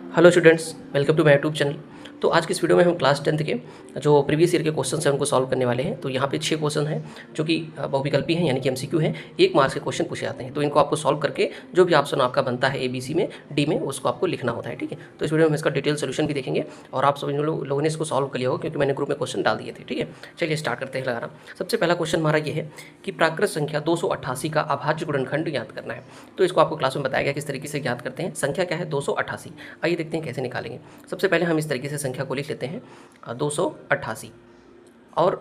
Hello students, welcome to my YouTube channel. तो आज की इस वीडियो में हम क्लास 10th के जो प्रीवियस ईयर के क्वेश्चन हैं उनको सॉल्व करने वाले हैं। तो यहाँ पे 6 क्वेश्चन हैं जो कि बहुविकल्पी हैं, यानी कि एमसीक्यू हैं। 1 मार्क्स के क्वेश्चन पूछे जाते हैं, तो इनको आपको सॉल्व करके जो भी ऑप्शन आपका बनता है ABC में, डी में, उसको आपको लिखना होता है। ठीक है, तो इस वीडियो में हम इसका डिटेल सोल्यूशन भी देखेंगे और आप सभी लोगों ने इसको सॉल्व कर लिया होगा क्योंकि मैंने ग्रुप में क्वेश्चन डाल दिए थे। ठीक है, चलिए स्टार्ट करते हैं लगाना। सबसे पहला क्वेश्चन हमारा ये है कि प्राकृत संख्या 288 का अभाज्य गुणनखंड ज्ञात करना है। तो इसको आपको क्लास में बताया गया किस तरीके से ज्ञात करते हैं। संख्या क्या है? 288। आइए देखते हैं कैसे निकालेंगे। सबसे पहले हम इस तरीके से संख्या को लिख लेते हैं 288। और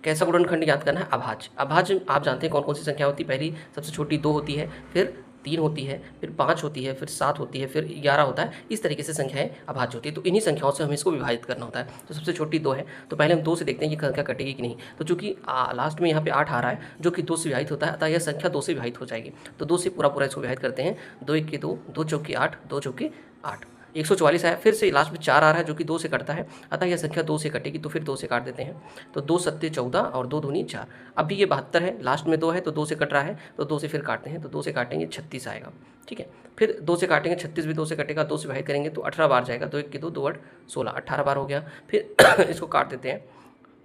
कैसा गुणनखंड याद करना है? अभाज्य। अभाज्य आप जानते हैं कौन कौन सी संख्या होती है। पहली सबसे छोटी 2 होती है, फिर 3 होती है, फिर 5 होती है, फिर 7 होती है, फिर 11 होता है। इस तरीके से संख्याएं अभाज्य होती है। तो इन्हीं संख्याओं से हमें इसको विभाजित करना होता है। तो सबसे छोटी 2 है, तो पहले हम 2 से देखते हैं कि संख्या कटेगी कि नहीं। तो चूंकि लास्ट में यहाँ पे 8 आ रहा है जो कि 2 से विभाजित होता है, अतः यह संख्या 2 से विभाजित हो जाएगी। तो 2 से पूरा पूरा इसको विभाजित करते हैं। 2 1 के 2, 2 चौके 8, 2 चौके 8, 144 आया। फिर से लास्ट में 4 आ रहा है जो कि 2 से कटता है, अतः यह संख्या 2 से कटेगी। तो फिर 2 से काट देते हैं। तो 2 सत्ते 14 और 2 दूनी 4। अभी ये 72 है, लास्ट में 2 है तो 2 से कट रहा है, तो 2 से फिर काटते हैं। तो 2 से काटेंगे 36 आएगा। ठीक है, फिर 2 से काटेंगे 36 भी 2 से कटेगा। 2 से विभाजित करेंगे तो 18 बार जाएगा। 2 1 के 2, 2 8 16, 18 बार हो गया। फिर इसको काट देते हैं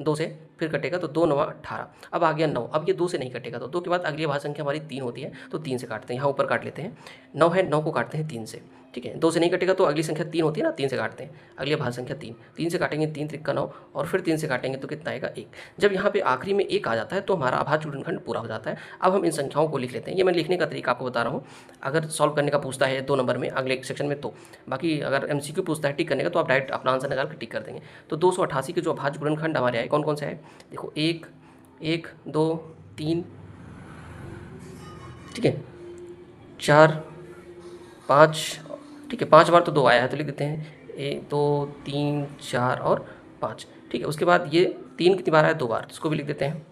2 से, फिर कटेगा तो 2 9 18। अब आ गया 9। अब ये 2 से नहीं कटेगा, तो 2 के बाद अगली भाज्य संख्या हमारी 3 होती है, तो 3 से काटते हैं। यहाँ ऊपर काट लेते हैं। 9 है, 9 को काटते हैं 3 से। ठीक है, 2 से नहीं कटेगा तो अगली संख्या 3 होती है ना, 3 से काटते हैं। अगली भाज्य संख्या 3, 3 से काटेंगे 3 त्रिका 9, और फिर 3 से काटेंगे तो कितना आएगा? 1। जब यहाँ पे आखिरी में 1 आ जाता है तो हमारा अभाज्य गुणनखंड पूरा हो जाता है। अब हम इन संख्याओं को लिख लेते हैं। ये मैं लिखने का तरीका आपको बता रहा हूँ। अगर सॉल्व करने का पूछता है 2 नंबर में अगले सेक्शन में, तो बाकी अगर MCQ पूछता है टिक करने का, तो आप डायरेक्ट अपना आंसर निकाल कर टिक कर देंगे। तो 288 के जो अभाज्य गुणनखंड हमारे आए कौन कौन से है? देखो, 1 1 2 3, ठीक है, 4 5, ठीक है, 5 बार तो 2 आया है तो लिख देते हैं 1 2 3 4 और 5। ठीक है, उसके बाद ये 3 कितनी बार आया? 2 बार, इसको भी लिख देते हैं।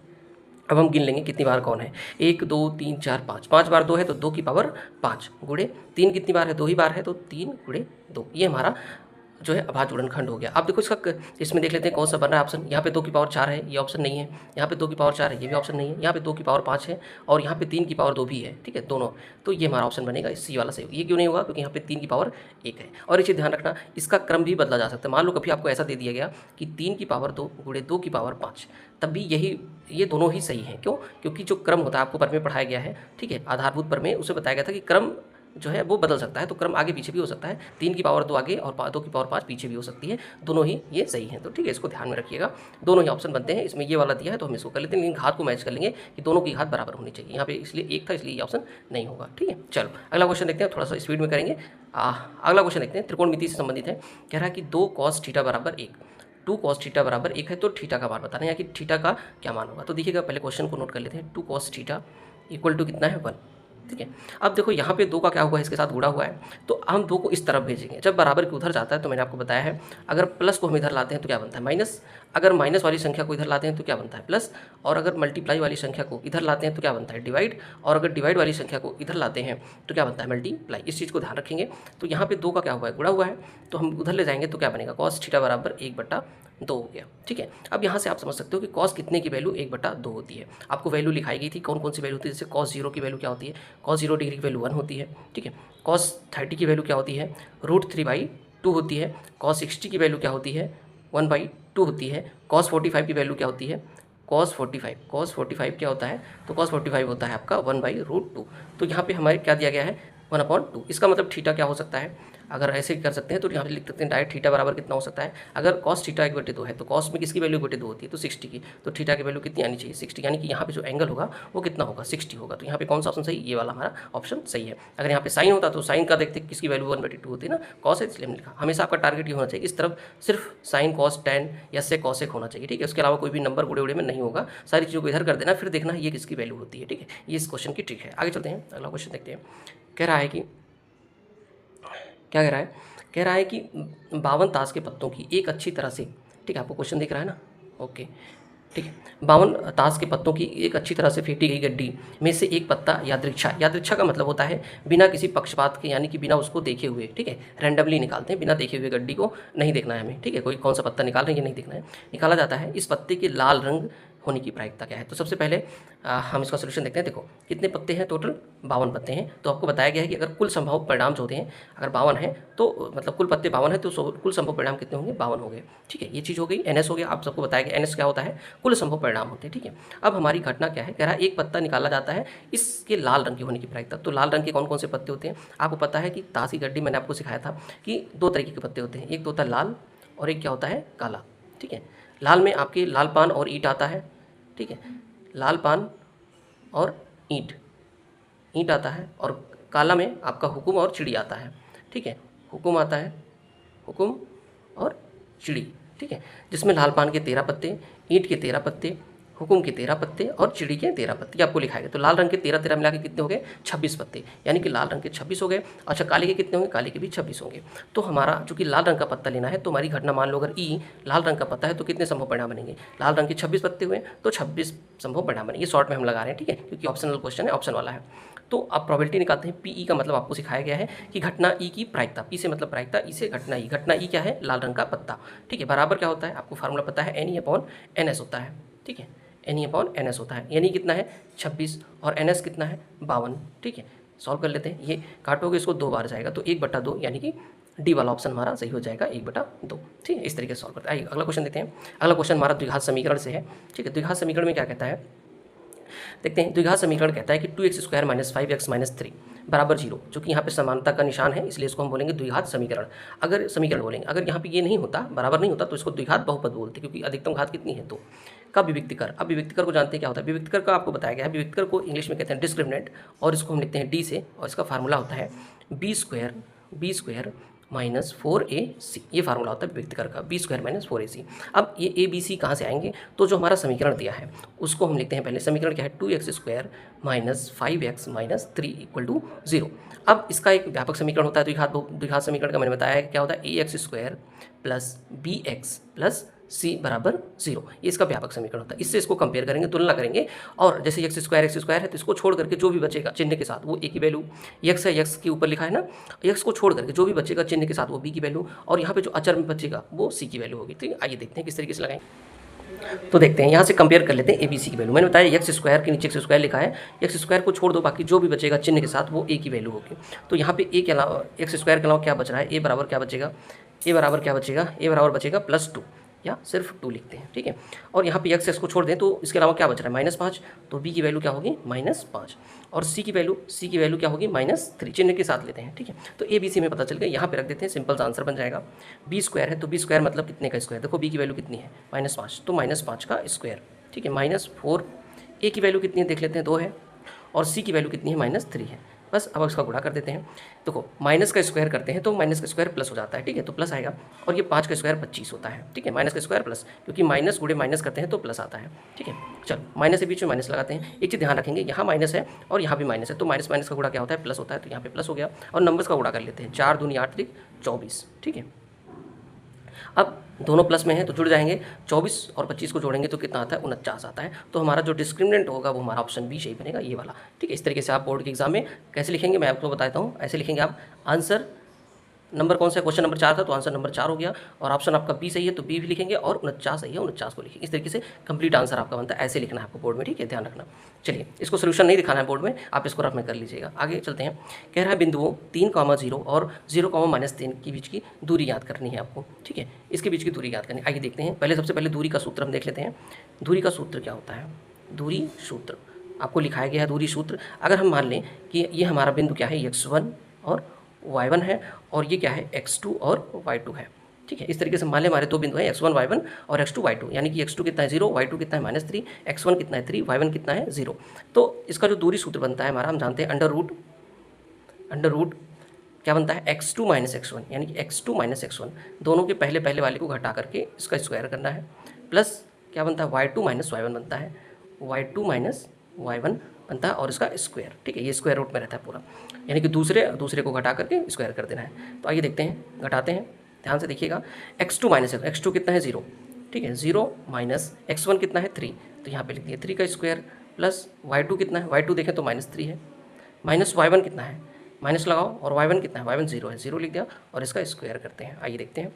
अब हम गिन लेंगे कितनी बार कौन है। 1 2 3 4 5, 5 बार 2 है तो 2 की पावर 5 गुणे 3 कितनी बार है? 2 ही बार है, तो 3 गुणे 2। ये हमारा जो है अभाज्य गुणनखंड हो गया। अब देखो इसका इसमें देख लेते हैं कौन सा बन रहा है ऑप्शन। यहाँ पे 2 की पावर 4 है, ये ऑप्शन नहीं है। यहाँ पे 2 की पावर 4 है, ये भी ऑप्शन नहीं है। यहाँ पे 2 की पावर 5 है, और यहाँ पे 3 की पावर 2 भी है। ठीक है, दोनों। तो ये हमारा ऑप्शन बनेगा, सी वाला सही। ये क्यों नहीं होगा? क्योंकि यहाँ पे 3 की पावर 1 है। और इसे ध्यान रखना, इसका क्रम भी बदला जा सकता है। मान लो कभी आपको ऐसा दे दिया गया कि 3 की पावर 2 गुणे 2 की पावर 5, तब भी ये दोनों ही सही हैं। क्यों? क्योंकि जो क्रम होता है आपको पर में पढ़ाया गया है, ठीक है, आधारभूत पर में, उसमें बताया गया था कि क्रम जो है वो बदल सकता है। तो क्रम आगे पीछे भी हो सकता है। 3 की पावर 2 आगे और 2 की पावर 5 पीछे भी हो सकती है। दोनों ही ये सही हैं। तो ठीक है, इसको ध्यान में रखिएगा। दोनों ही ऑप्शन बनते हैं। इसमें ये वाला दिया है तो हम इसको कर लेते हैं, लेकिन घात को मैच कर लेंगे कि दोनों की घात बराबर होनी चाहिए। यहाँ पे इसलिए 1 था, इसलिए ये ऑप्शन नहीं होगा। ठीक है, चलो अगला क्वेश्चन देखते हैं, थोड़ा सा स्पीड में करेंगे। अगला क्वेश्चन देखते हैं, त्रिकोणमिति से संबंधित है। कह रहा है कि 2 cos थीटा बराबर 1, 2 cos थीटा बराबर 1 है, तो थीटा का मान बताना है, या कि थीटा का क्या मान होगा। तो देखिएगा, पहले क्वेश्चन को नोट कर लेते हैं। 2 cos थीटा इक्वल टू कितना है? 1। ठीक है, अब देखो यहाँ पे 2 का क्या हुआ है? इसके साथ गुणा हुआ है, तो हम 2 को इस तरफ भेजेंगे। जब बराबर के उधर जाता है तो मैंने आपको बताया है, अगर प्लस को हम इधर लाते हैं तो क्या बनता है? माइनस। अगर माइनस वाली संख्या को इधर लाते हैं तो क्या बनता है? प्लस। और अगर मल्टीप्लाई वाली संख्या को इधर लाते हैं तो क्या बनता है? डिवाइड। और अगर डिवाइड वाली संख्या को इधर लाते हैं तो क्या बनता है? मल्टीप्लाई। इस चीज़ को ध्यान रखेंगे। तो यहाँ पे 2 का क्या हुआ है? गुणा हुआ है, तो हम उधर ले जाएंगे तो क्या बनेगा? cos थीटा बराबर 1/2 हो गया। ठीक है, अब यहाँ से आप समझ सकते हो कि cos कितने की वैल्यू 1/2 होती है। आपको वैल्यू लिखाई गई थी, कौन कौन सी वैल्यू होती है। जैसे cos 0 की वैल्यू क्या होती है? cos 0 डिग्री की वैल्यू 1 होती है। ठीक है, cos 30 की वैल्यू क्या होती है? √3/2 होती है। cos 60 की वैल्यू क्या होती है? 1/2 होती है। cos 45 की वैल्यू क्या होती है? cos 45 क्या होता है? तो cos 45 होता है आपका 1/√2। तो यहाँ पे हमारे क्या दिया गया है? 1/2। इसका मतलब थीटा क्या हो सकता है? अगर ऐसे कर सकते हैं तो यहाँ पे लिख सकते हैं डायरेक्ट थीटा बराबर कितना हो सकता है? अगर cos थीटा 1/2 है तो cos में किसकी वैल्यू 1/2 होती है? तो 60 की। तो थीटा की वैल्यू कितनी आनी चाहिए? 60। यानी कि यहाँ पे जो एंगल होगा वो कितना होगा? 60 होगा। तो यहाँ पे कौन सा ऑप्शन सही? ये वाला हमारा ऑप्शन सही है। अगर यहाँ पे साइन होता तो साइन का देखते किसकी वैल्यू 1/2 होती है ना, cos है, इसलिए हमने लिखा। हमेशा आपका टारगेट ये होना चाहिए, इस तरफ सिर्फ साइन cos tan या से cosec होना चाहिए। ठीक है, उसके अलावा कोई भी नंबर गुड़े उड़े में नहीं होगा। सारी चीज़ों को इधर कर देना, फिर देखना ये किसकी वैल्यू होती है। ठीक है, ये इस क्वेश्चन की ट्रिक है। आगे चलते हैं, अगला क्वेश्चन देखते हैं। कह रहा है कि क्या कह रहा है? कह रहा है कि 52 ताश के पत्तों की एक अच्छी तरह से, ठीक है, आपको क्वेश्चन दिख रहा है ना? ओके, ठीक है, 52 ताश के पत्तों की एक अच्छी तरह से फेंटी गई गड्डी में से एक पत्ता यादृच्छा, यादृच्छा का मतलब होता है बिना किसी पक्षपात के, यानी कि बिना उसको देखे हुए, ठीक है, रैंडमली निकालते हैं, बिना देखे हुए गड्डी को नहीं देखना है हमें। ठीक है, कोई कौन सा पत्ता निकाल रहे हैं ये नहीं देखना है, निकाला जाता है। इस पत्ते के लाल रंग होने की प्रायिकता क्या है। तो सबसे पहले हम इसका सोल्यूशन देखते हैं। देखो कितने पत्ते हैं, टोटल 52 पत्ते हैं। तो आपको बताया गया है कि अगर कुल संभव परिणाम जो होते हैं, अगर 52 है तो मतलब कुल पत्ते 52 है तो कुल संभव परिणाम कितने होंगे, 52 हो गए। ठीक है, ये चीज़ हो गई। NS हो गया, आप सबको बताया गया NS क्या होता है, कुल संभव परिणाम होते हैं। ठीक है, अब हमारी घटना क्या है, कह रहा है एक पत्ता निकाला जाता है, इसके लाल रंग के होने की प्रायिकता। तो लाल रंग के कौन कौन से पत्ते होते हैं, आपको पता है कि ताश की गड्डी मैंने आपको सिखाया था कि 2 तरीके के पत्ते होते हैं, एक तो होता है लाल और एक क्या होता है, काला। ठीक है, लाल में आपके लाल पान और ईंट आता है। ठीक है, लाल पान और ईंट ईंट आता है, और काला में आपका हुकुम और चिड़ी आता है। ठीक है, हुकुम आता है, हुकुम और चिड़ी। ठीक है, जिसमें लाल पान के 13 पत्ते, ईंट के 13 पत्ते, हुकुम के 13 पत्ते और चिड़ी के 13 पत्ते आपको लिखाएगा। तो लाल रंग के 13 मिला के कितने हो गए, 26 पत्ते, यानी कि लाल रंग के 26 हो गए। अच्छा, काले के कितने होंगे, काले के भी 26 होंगे। तो हमारा चूंकि लाल रंग का पत्ता लेना है, तो हमारी घटना मान लो अगर ई लाल रंग का पत्ता है तो कितने संभव परिणाम बनेंगे, लाल रंग के 26 पत्ते हुए तो 26 संभव परिणाम बनेंगे। शॉर्ट में हम लगा रहे हैं, ठीक है, क्योंकि ऑप्शनल क्वेश्चन है, ऑप्शन वाला है। तो आप प्रोबेबिलिटी निकालते हैं। पी ई का मतलब आपको सिखाया गया है कि घटना ई की प्रायिकता, पी से मतलब प्रायिकता, ई से घटना ई। घटना ई क्या है, लाल रंग का पत्ता। ठीक है, बराबर क्या होता है, आपको फार्मूला पता है, NE/NS होता है। ठीक है, NE/NS होता है, यानी कितना है 26 और NS कितना है 52। ठीक है, सॉल्व कर लेते हैं। ये काटोगे इसको 2 बार जाएगा तो 1/2, यानी कि डी वाला ऑप्शन हमारा सही हो जाएगा, 1/2। ठीक है, इस तरीके से सॉल्व करते हैं। आइए अगला क्वेश्चन देते हैं। अगला क्वेश्चन हमारा द्विघात समीकरण से है। ठीक है, द्विघात समीकरण में क्या कहता है, देखते हैं। द्विघात समीकरण कहता है कि 2x² - 5x - 3 बराबर 0, जो कि यहाँ पे समानता का निशान है, इसलिए इसको हम बोलेंगे द्विघात समीकरण। अगर समीकरण बोलेंगे, अगर यहाँ पे ये नहीं होता, बराबर नहीं होता, तो इसको द्विघात बहुपद बोलते, क्योंकि अधिकतम घात कितनी है 2 का विविक्तिकर। अब विविक्तिकर को जानते हैं क्या होता है, विविक्तिकर का आपको बताया गया है। विविक्तिकर को इंग्लिश में कहते हैं डिस्क्रिमिनेंट, और इसको हम लिखते हैं डी से, और इसका फार्मूला होता है b² - 4ac। ये फार्मूला होता है विविक्तिकर का, b² - 4ac। अब ये ABC कहाँ से आएंगे, तो जो हमारा समीकरण दिया है उसको हम लिखते हैं पहले। समीकरण क्या है, 2x² - 5x - 3 = 0। अब इसका एक व्यापक समीकरण होता है द्विघात समीकरण का, मैंने बताया है क्या होता है, ax² + bx + c बराबर 0। ये इसका व्यापक समीकरण होता है। इससे इसको कंपेयर करेंगे, तुलना करेंगे, और जैसे x² है तो इसको छोड़ करके जो भी बचेगा चिन्ह के साथ वो a की वैल्यू, x है, x के ऊपर लिखा है ना, x को छोड़ करके जो भी बचेगा चिन्ह के साथ वो b की वैल्यू, और यहाँ पे जो अचर में बचेगा वो c की वैल्यू होगी। ठीक है, आइए देखते हैं किस तरीके से लगाएं। तो देखते हैं, यहाँ से कंपेयर कर लेते हैं ABC की वैल्यू। मैंने बताया x² के नीचे x² लिखा है, x² को छोड़ दो, बाकी जो भी बचेगा चिन्ह के साथ वो a की वैल्यू होगी। तो यहाँ पे a के अलावा, x² के अलावा क्या बच रहा है, a बराबर क्या बचेगा, a बराबर क्या बचेगा, a बराबर बचेगा +2, या सिर्फ 2 लिखते हैं। ठीक है, और यहाँ पे x को छोड़ दें तो इसके अलावा क्या बच रहा है, -5, तो b की वैल्यू क्या होगी, -5, और c की वैल्यू क्या होगी, -3, चिन्ह के साथ लेते हैं। ठीक है, तो ABC में पता चल गया, यहाँ पे रख देते हैं, सिंपल सा आंसर बन जाएगा। b² है तो b² मतलब कितने का स्क्वायर, देखो b की वैल्यू कितनी है, -5, तो -5 का स्क्वायर। ठीक है, -4, a की वैल्यू कितनी है देख लेते हैं, 2 है, और c की वैल्यू कितनी है, -3 है। बस अब इसका गुणा कर देते हैं। देखो माइनस का स्क्वायर करते हैं तो माइनस का स्क्वायर प्लस हो जाता है। ठीक है, तो प्लस आएगा, और ये 5 का स्क्वायर 25 होता है। ठीक है, माइनस का स्क्वायर प्लस, क्योंकि माइनस गुणे माइनस करते हैं तो प्लस आता है। ठीक है, चलो माइनस के बीच में माइनस लगाते हैं। एक चीज़ ध्यान रखेंगे, यहाँ माइनस है और यहाँ भी माइनस है, तो माइनस माइनस का गुणा क्या होता है, प्लस होता है। तो यहाँ पे प्लस हो गया, और नंबर्स का गुणा कर लेते हैं, 4 दूनी 8 त्रिक 24। ठीक है, अब दोनों प्लस में हैं तो जुड़ जाएंगे, 24 और 25 को जोड़ेंगे तो कितना आता है, 49 आता है। तो हमारा जो डिस्क्रिमिनेंट होगा वो हमारा ऑप्शन बी सही बनेगा, ये वाला। ठीक है, इस तरीके से आप बोर्ड के एग्जाम में कैसे लिखेंगे मैं आपको बताता हूँ। ऐसे लिखेंगे आप, आंसर नंबर कौन सा, क्वेश्चन नंबर 4 था तो आंसर नंबर 4 हो गया, और ऑप्शन आपका बी सही है तो बी भी लिखेंगे, और 49 सही है 49 को लिखेंगे। इस तरीके से कंप्लीट आंसर आपका बनता है, ऐसे लिखना है आपको बोर्ड में। ठीक है, ध्यान रखना। चलिए, इसको सोल्यूशन नहीं दिखाना है बोर्ड में, आप इसको रफ में कर लीजिएगा। आगे चलते हैं, कह रहा है बिंदुओं 3,0 और 0,-3 के बीच की दूरी याद करनी है आपको। ठीक है, इसके बीच की दूरी याद करनी है। आइए देखते हैं, पहले सबसे पहले दूरी का सूत्र हम देख लेते हैं। दूरी का सूत्र क्या होता है, दूरी सूत्र आपको लिखाया गया है। दूरी सूत्र, अगर हम मान लें कि ये हमारा बिंदु क्या है, x1 और y1 है, और ये क्या है, x2 और y2 है। ठीक है, इस तरीके से मान लें हमारे 2 बिंदु हैं, x1 y1 और x2 y2, यानी कि x2 कितना है 0, y2 कितना है -3, x1 कितना है 3, y1 कितना है 0। तो इसका जो दूरी सूत्र बनता है हमारा, हम जानते हैं अंडर रूट क्या बनता है, x2 - x1, यानी कि x2 - x1 दोनों के पहले पहले वाले को घटा करके इसका स्क्वायर करना है, प्लस क्या बनता है, y2 - y1 बनता है, y2 - y1 बनता है, और इसका स्क्वायर। ठीक है, ये स्क्वायर रूट में रहता है पूरा, यानी कि दूसरे को घटा करके स्क्वायर कर देना है। तो आइए देखते हैं, घटाते हैं, ध्यान से देखिएगा। x2 - x2 कितना है 0। ठीक है, 0 माइनस x1 कितना है 3, तो यहाँ पे लिख दिया 3 का स्क्वायर, प्लस y2 कितना है, y2 देखें तो -3 है, माइनस y1 कितना है, माइनस लगाओ, और y1 कितना है, y1 0 है, 0 लिख दिया, और इसका स्क्वायर करते हैं। आइए देखते हैं,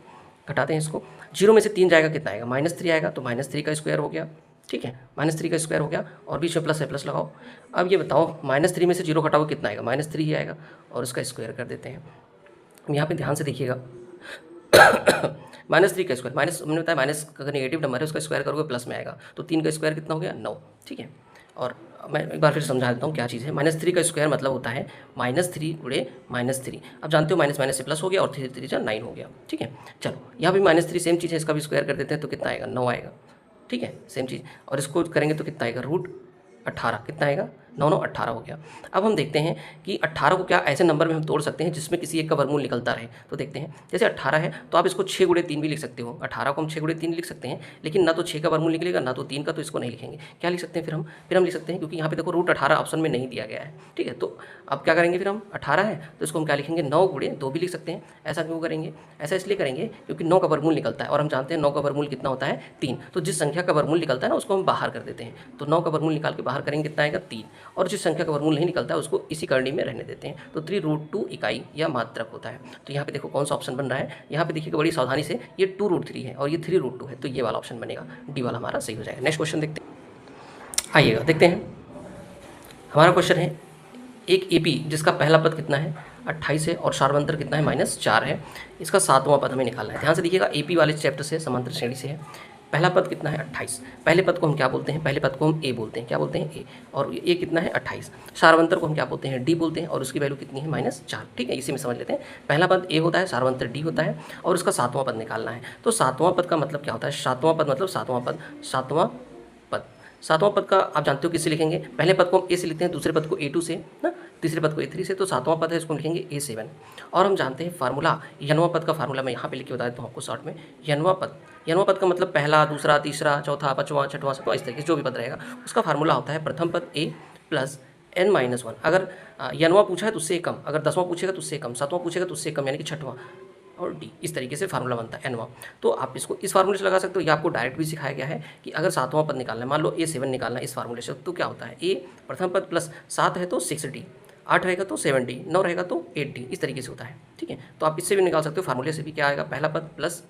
घटाते हैं इसको। 0 में से 3 जाएगा कितना आएगा, -3 आएगा, तो -3 का स्क्वायर हो गया, ठीक है, -3 का स्क्वायर हो गया और बीच में प्लस है, प्लस लगाओ। अब ये बताओ -3 में से 0 घटाओगे कितना आएगा, -3 ही आएगा और उसका स्क्वायर कर देते हैं। यहाँ पे ध्यान से देखिएगा -3 का स्क्वायर माइनस हमने बताया माइनस अगर नेगेटिव नंबर है उसका स्क्वायर करोगे प्लस में आएगा, तो 3 का स्क्वायर कितना हो गया 9। ठीक है, और मैं एक बार फिर समझा देता हूँ क्या चीज़ है। -3 का स्क्वायर मतलब होता है -3 गुणे -3। अब जानते हो माइनस माइनस से प्लस हो गया और 3 3 9 हो गया। ठीक है, चलो यहाँ भी -3 सेम चीज़ है, इसका भी स्क्वायर कर देते हैं तो कितना आएगा 9 आएगा। ठीक है, सेम चीज़, और इसको करेंगे तो कितना आएगा √18 कितना आएगा 9 9 18 हो गया। अब हम देखते हैं कि 18 को क्या ऐसे नंबर में हम तोड़ सकते हैं जिसमें किसी एक का वर्गमूल निकलता रहे। तो देखते हैं, जैसे 18 है तो आप इसको 6 गुणे 3 भी लिख सकते हो। 18 को हम 6 गुणे 3 लिख सकते हैं, लेकिन ना तो 6 का वर्गमूल निकलेगा ना तो 3 का, तो इसको नहीं लिखेंगे। क्या लिख सकते हैं फिर हम लिख सकते हैं, क्योंकि यहाँ पे देखो √18 ऑप्शन में नहीं दिया गया है। ठीक है, तो अब क्या करेंगे, फिर हम 18 है तो इसको हम क्या लिखेंगे 9 गुणे 2 भी लिख सकते हैं। ऐसा क्यों करेंगे, ऐसा इसलिए करेंगे क्योंकि 9 का वर्गमूल निकलता है और हम जानते हैं 9 का वर्गमूल कितना होता है 3। तो जिस संख्या का वर्गमूल निकलता है ना उसको हम बाहर कर देते हैं। तो 9 का वर्गमूल निकाल के बाहर करेंगे कितना आएगा 3, और जिस संख्या का वर्गमूल नहीं निकलता है उसको इसी करनी में रहने देते हैं। तो 3√2 इकाई या मात्रक होता है। तो यहाँ पे देखो कौन सा ऑप्शन बन रहा है, यहाँ पे देखिएगा बड़ी सावधानी से, ये 2√3 है और ये 3√2 है, तो ये वाला ऑप्शन बनेगा, डी वाला हमारा सही हो जाएगा। नेक्स्ट क्वेश्चन देखते हैं, आइएगा देखते हैं। हमारा क्वेश्चन है एक एपी जिसका पहला पद कितना है 28 है और सार्वंतर कितना है -4 है, इसका 7वां पद हमें निकालना है। ध्यान से देखिएगा, एपी वाले चैप्टर से समांतर श्रेणी से है। पहला पद कितना है 28, पहले पद को हम क्या बोलते हैं, पहले पद को हम ए बोलते हैं। क्या बोलते हैं ए, और ये कितना है 28। सार्वंतर को हम क्या बोलते हैं डी बोलते हैं और उसकी वैल्यू कितनी है -4। ठीक है, इसी में समझ लेते हैं। पहला पद ए होता है, सार्वंतर डी होता है और उसका 7वां पद निकालना है। तो 7वां पद का मतलब क्या होता है, 7वां पद मतलब 7वां पद, 7वां पद का आप जानते हो किससे लिखेंगे, पहले पद को हम ए से लिखते हैं, दूसरे पद को A2 से ना, तीसरे पद को A3 से, तो 7वां पद है इसको हम लिखेंगे A7। और हम जानते हैं फार्मूला, यनवा पद का फार्मूला मैं यहाँ पे लिख के बता देता हूँ आपको शॉर्ट में। यनवा पद का मतलब पहला, दूसरा, तीसरा, चौथा, पाँचवां, छठवां, सातवां, इस तरीके से जो भी पद रहेगा उसका फार्मूला होता है प्रथम पद A प्लस n-1। अगर यनवा पूछा है तो उससे कम, अगर 10वां पूछेगा तो उससे कम, 7वां पूछेगा तो उससे कम, यानी कि छठवां और डी, इस तरीके से फार्मूला बनता है एनवा। तो आप इसको इस फार्मूले से लगा सकते हो, या आपको डायरेक्ट भी सिखाया गया है कि अगर 7वां पद निकालना है, मान लो A7 निकालना है इस फार्मूले से, तो क्या होता है A प्रथम पद प्लस 7 है तो 6D, 8 रहेगा तो 7D, 9 रहेगा तो 8D, इस तरीके से होता है। ठीक है, तो आप इससे भी निकाल सकते हो, फार्मूले से भी। क्या आएगा, पहला पद प्लस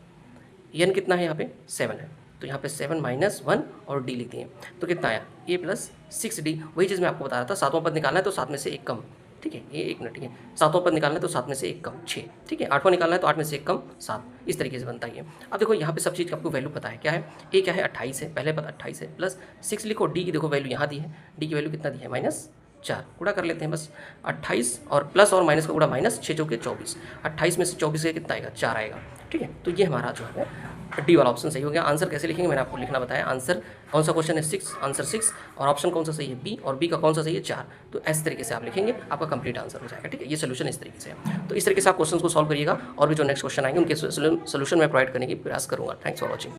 n कितना है यहाँ पे 7 है, तो यहाँ पे 7 -1 और d लिख दिए, तो कितना आया A प्लस 6D। वही चीज़ मैं आपको बता रहा था, 7वां पद निकालना है तो 7 में से 1 कम। ठीक है, ये 1 मिनट, ठीक है, 7वां पद निकालना है तो 7 में से 1 कम 6। ठीक है, 8वां निकालना है तो 8 में से 1 कम 7, इस तरीके से बनता है। अब देखो यहाँ पे सब चीज़ की आपको वैल्यू पता है, क्या है ए क्या है 28 है, पहले पद 28 है, प्लस 6 लिखो, डी की देखो वैल्यू यहाँ दी है, डी की वैल्यू कितना दी है -4, गुणा कर लेते हैं बस, 28 और प्लस और माइनस का गुणा -6 चौके 24, 28 में से 24 से कितना आएगा 4 आएगा। ठीक है, तो ये हमारा जो है डी वाला ऑप्शन सही हो गया। आंसर कैसे लिखेंगे मैंने आपको लिखना बताया। आंसर कौन सा क्वेश्चन है 6, आंसर 6, और ऑप्शन कौन सा सही है बी, और बी का कौन सा सही है 4। तो इस तरीके से आप लिखेंगे, आपका कंप्लीट आंसर हो जाएगा। ठीक है, ये सोल्यूशन इस तरीके से है। तो इस तरीके से आप क्वेश्चन को सॉल्व करिएगा, और भी जो नेक्स्ट क्वेश्चन आएंगे उनके सोल्यूशन मैं प्रोवाइड करने की प्रयास करूँगा। Thanks for watching.